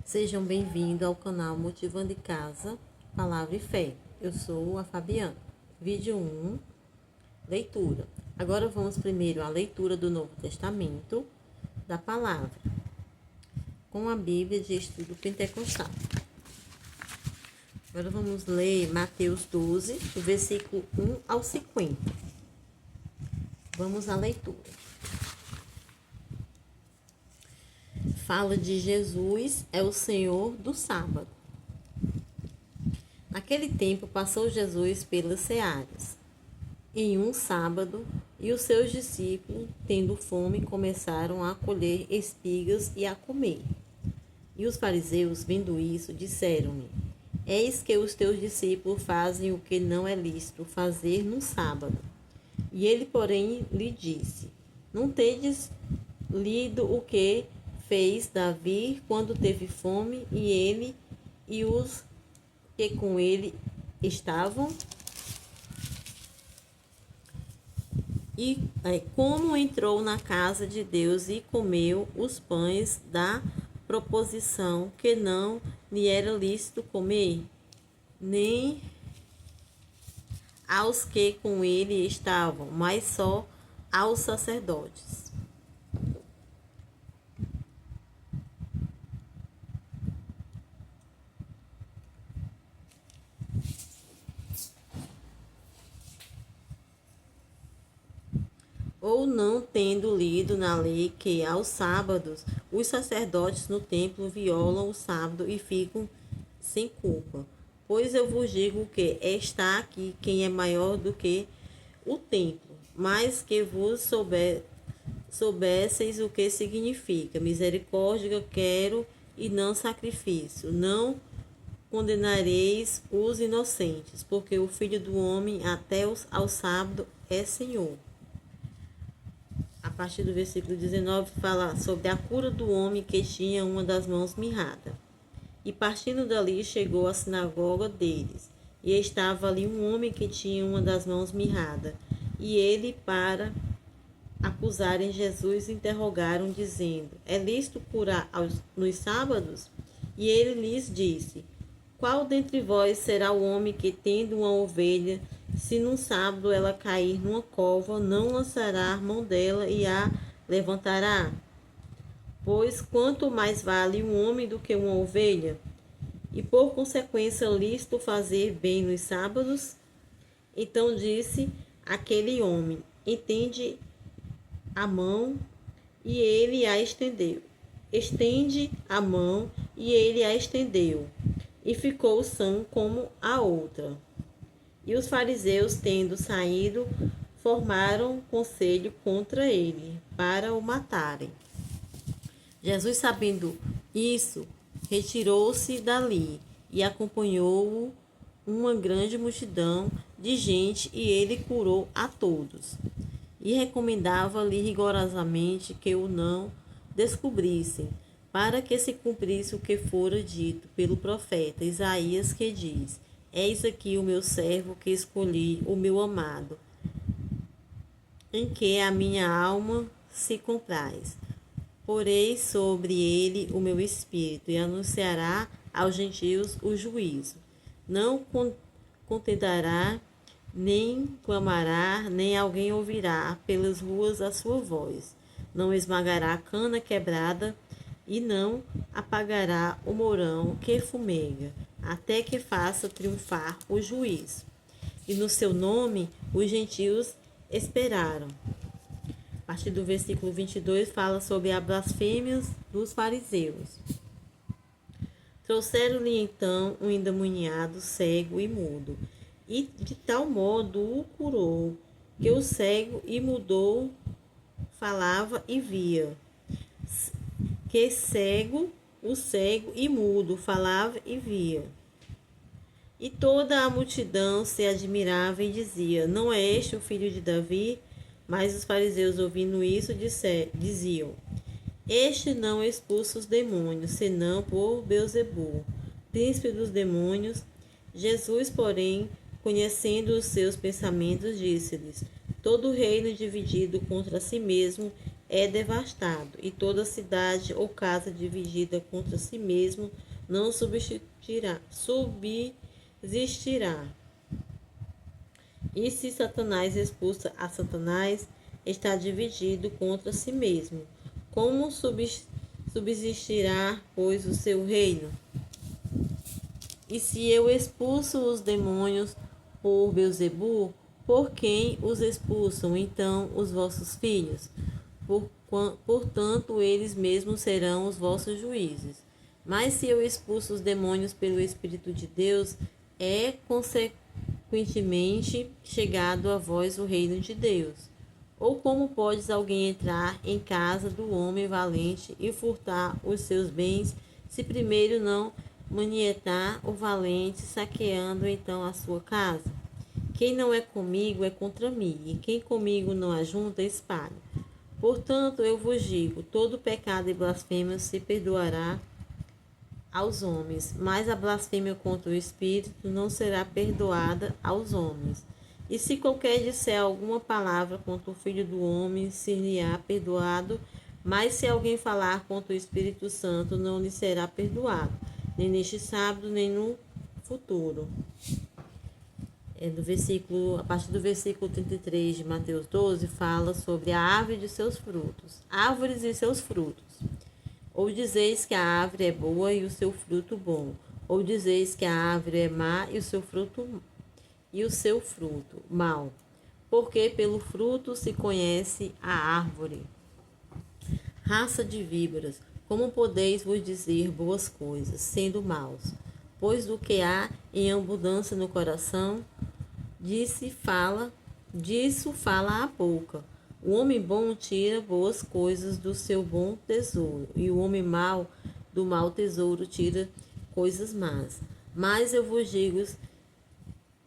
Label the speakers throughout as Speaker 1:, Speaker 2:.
Speaker 1: Sejam bem-vindos ao canal Motivando em Casa, Palavra e Fé. Eu sou a Fabiana. Vídeo 1, leitura. Agora vamos primeiro à leitura do Novo Testamento, da Palavra, com a Bíblia de Estudo Pentecostal. Agora vamos ler Mateus 12, do versículo 1 ao 50. Vamos à leitura. Fala de Jesus é o Senhor do sábado. Naquele tempo passou Jesus pelas searas, em um sábado, e os seus discípulos, tendo fome, começaram a colher espigas e a comer. E os fariseus, vendo isso, disseram-lhe: Eis que os teus discípulos fazem o que não é lícito fazer no sábado. E ele, porém, lhe disse: Não tendes lido o que fez Davi quando teve fome, e ele e os que com ele estavam? E como entrou na casa de Deus e comeu os pães da proposição que não lhe era lícito comer, nem aos que com ele estavam, mas só aos sacerdotes. Ou não tendo lido na lei que aos sábados os sacerdotes no templo violam o sábado e ficam sem culpa? Pois eu vos digo que está aqui quem é maior do que o templo, mas que vos soubesseis o que significa misericórdia quero e não sacrifício. Não condenareis os inocentes, porque o Filho do Homem até ao sábado é Senhor. A partir do versículo 19, fala sobre a cura do homem que tinha uma das mãos mirrada. E partindo dali, chegou à sinagoga deles. E estava ali um homem que tinha uma das mãos mirrada. E ele, para acusarem Jesus, interrogaram, dizendo: É lícito curar nos sábados? E ele lhes disse: Qual dentre vós será o homem que, tendo uma ovelha, se num sábado ela cair numa cova, não lançará a mão dela e a levantará? Pois quanto mais vale um homem do que uma ovelha? E por consequência lícito fazer bem nos sábados? Então disse aquele homem: Estende a mão, e ele a estendeu. Estende a mão, e ele a estendeu, e ficou sã como a outra. E os fariseus, tendo saído, formaram conselho contra ele, para o matarem. Jesus, sabendo isso, retirou-se dali, e acompanhou-o uma grande multidão de gente, e ele curou a todos. E recomendava-lhe rigorosamente que o não descobrissem, para que se cumprisse o que fora dito pelo profeta Isaías, que diz: Eis aqui o meu servo que escolhi, o meu amado, em que a minha alma se compraz. Porei sobre ele o meu espírito, e anunciará aos gentios o juízo. Não contentará, nem clamará, nem alguém ouvirá pelas ruas a sua voz. Não esmagará a cana quebrada, e não apagará o mourão que fumega, até que faça triunfar o juízo. E no seu nome os gentios esperaram. A partir do versículo 22 fala sobre a blasfêmia dos fariseus. Trouxeram-lhe então um endemoniado, cego e mudo, e de tal modo o curou, que o cego e mudo falava e via. O cego e mudo falava e via. E toda a multidão se admirava e dizia: Não é este o filho de Davi? Mas os fariseus, ouvindo isso, diziam: Este não expulsa os demônios, senão por Beelzebul, príncipe dos demônios. Jesus, porém, conhecendo os seus pensamentos, disse-lhes: Todo reino dividido contra si mesmo é devastado, e toda cidade ou casa dividida contra si mesmo não subsistirá. E se Satanás expulsa a Satanás, está dividido contra si mesmo. Como subsistirá, pois, o seu reino? E se eu expulso os demônios por Beelzebul, por quem os expulsam, então, os vossos filhos? Portanto, eles mesmos serão os vossos juízes. Mas se eu expulso os demônios pelo Espírito de Deus, é consequentemente chegado a vós o reino de Deus. Ou como podes alguém entrar em casa do homem valente e furtar os seus bens, se primeiro não manietar o valente, saqueando então a sua casa? Quem não é comigo é contra mim, e quem comigo não ajunta, espalha. Portanto, eu vos digo, todo pecado e blasfêmia se perdoará aos homens, mas a blasfêmia contra o Espírito não será perdoada aos homens. E se qualquer disser alguma palavra contra o Filho do Homem, se lhe há perdoado, mas se alguém falar contra o Espírito Santo, não lhe será perdoado, nem neste sábado, nem no futuro. A partir do versículo 33 de Mateus 12, fala sobre a árvore de seus frutos. Árvores e seus frutos. Ou dizeis que a árvore é boa e o seu fruto bom, ou dizeis que a árvore é má e o seu fruto mau. Porque pelo fruto se conhece a árvore. Raça de víboras, como podeis vos dizer boas coisas, sendo maus? Pois do que há em abundância no coração, disso fala a boca. O homem bom tira boas coisas do seu bom tesouro, e o homem mau do mau tesouro tira coisas más. Mas eu vos digo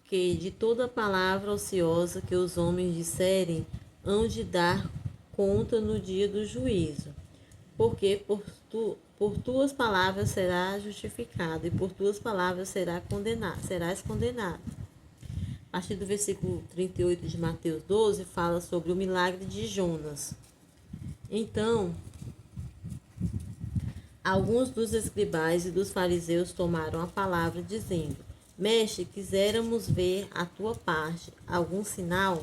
Speaker 1: que de toda palavra ociosa que os homens disserem, hão de dar conta no dia do juízo. Porque por tuas palavras serás justificado, e por tuas palavras serás condenado. A partir do versículo 38 de Mateus 12, fala sobre o milagre de Jonas. Então, alguns dos escribais e dos fariseus tomaram a palavra, dizendo: Mestre, quiséramos ver a tua parte algum sinal?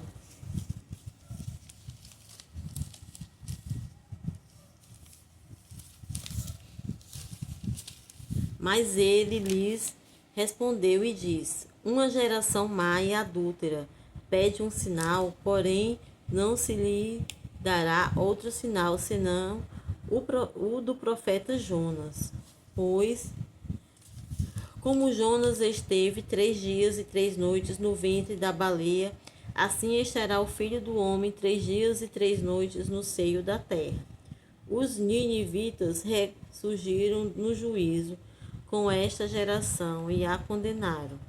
Speaker 1: Mas ele lhes respondeu e disse: Uma geração má e adúltera pede um sinal, porém não se lhe dará outro sinal senão o do profeta Jonas. Pois, como Jonas esteve 3 dias e 3 noites no ventre da baleia, assim estará o Filho do Homem 3 dias e 3 noites no seio da terra. Os ninivitas ressurgiram no juízo com esta geração e a condenarão,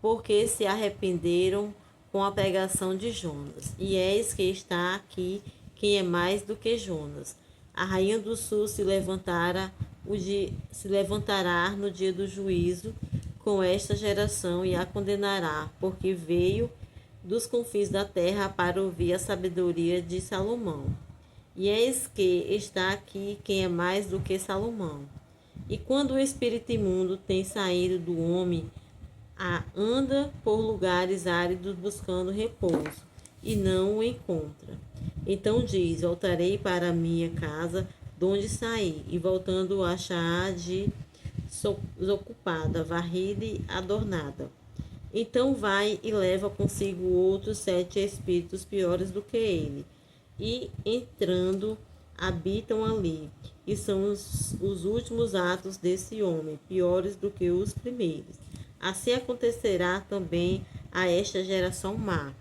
Speaker 1: porque se arrependeram com a pregação de Jonas. E eis que está aqui quem é mais do que Jonas. A rainha do sul se levantará no dia do juízo com esta geração e a condenará, porque veio dos confins da terra para ouvir a sabedoria de Salomão. E eis que está aqui quem é mais do que Salomão. E quando o espírito imundo tem saído do homem, anda por lugares áridos buscando repouso, e não o encontra. Então diz: Voltarei para a minha casa, de onde saí, e voltando achar de desocupada, varrida e adornada. Então vai e leva consigo outros 7 espíritos piores do que ele, e entrando habitam ali. E são os últimos atos desse homem, piores do que os primeiros. Assim acontecerá também a esta geração má.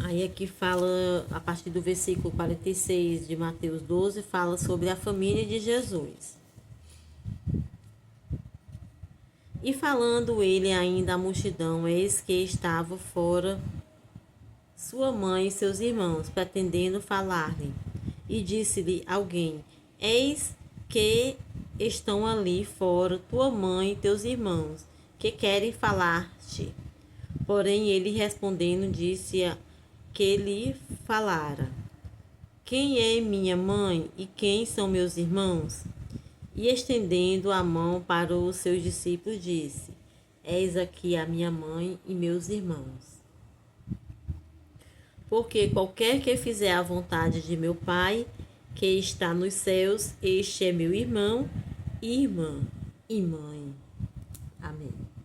Speaker 1: Aí aqui fala, a partir do versículo 46 de Mateus 12, fala sobre a família de Jesus. E falando ele ainda à multidão, eis que estava fora sua mãe e seus irmãos, pretendendo falar-lhe. E disse-lhe alguém: Eis que estão ali fora tua mãe e teus irmãos, que querem falar-te. Porém ele respondendo disse que lhe falara: Quem é minha mãe e quem são meus irmãos? E estendendo a mão para os seus discípulos, disse: Eis aqui a minha mãe e meus irmãos. Porque qualquer que fizer a vontade de meu Pai, que está nos céus, este é meu irmão, irmã e mãe. Amém.